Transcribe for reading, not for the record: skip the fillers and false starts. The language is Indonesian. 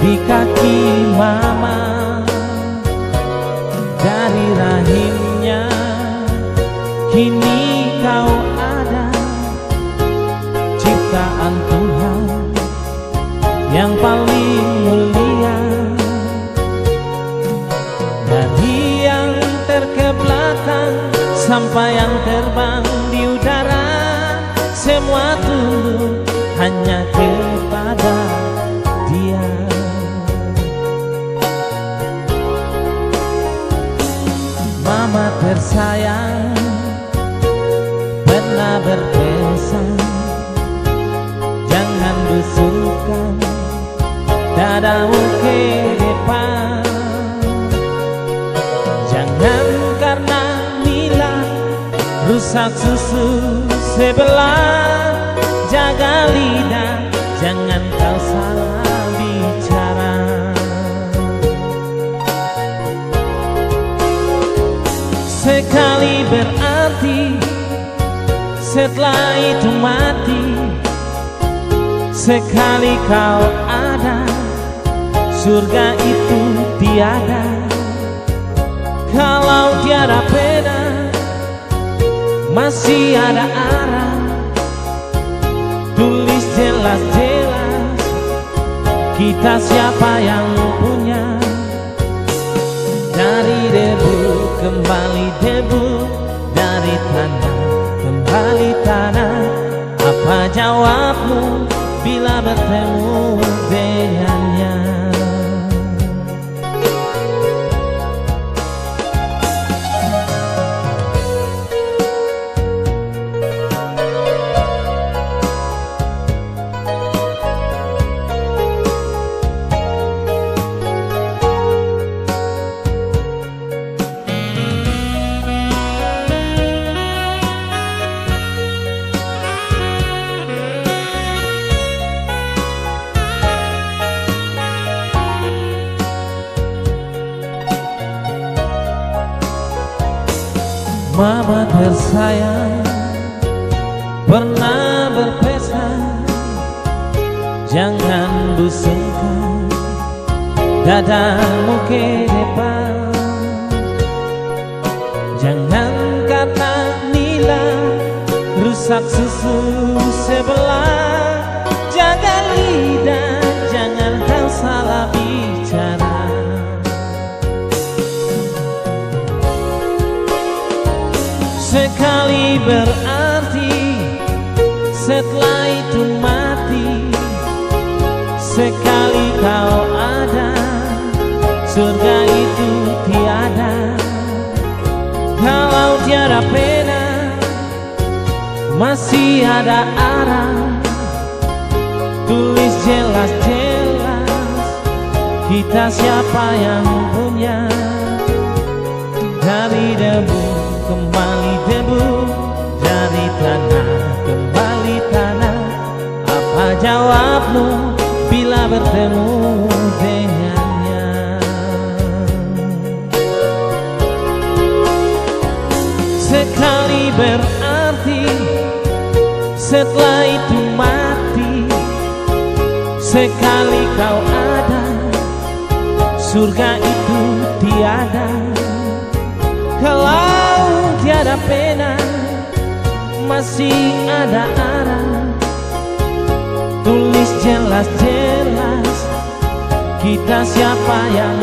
di kaki mama, dari rahimnya kini kau ada, ciptaan Tuhan yang paling mulia. Dari yang terkebelakang sampai yang terbang di udara, semua tunduk hanya kepada Dia. Mama tersayang pernah berpesan, jangan busukkan dadamu ke depan. Jangan karena nilai rusak susu sebelah, jaga lidah, jangan kau salah bicara. Sekali berarti, setelah itu mati. Sekali kau ada, surga itu tiada. Kalau tiada pena, masih ada arah. Tulis jelas-jelas, kita siapa yang punya. Dari debu kembali debu, dari tanah kembali tanah. Apa jawabmu bila bertemu dengannya? Mama tersayang pernah berpesan, jangan busungkan dadamu ke depan. Jangan kata nilai rusak susu sebelah, jaga lidah, jangan kau salah bicara. Sekali berarti, setelah itu mati. Sekali kau ada, surga itu tiada. Kalau tiada pena, masih ada arah. Tulis jelas-jelas, kita siapa yang punya. Dari debu kembali debu, dari tanah kembali tanah. Apa jawabmu bila bertemu dengannya? Sekali berarti, setelah itu mati. Sekali kau ada, surga itu tiada. Kalau tiada pena, masih ada arah. Tulis jelas-jelas, kita siapa yang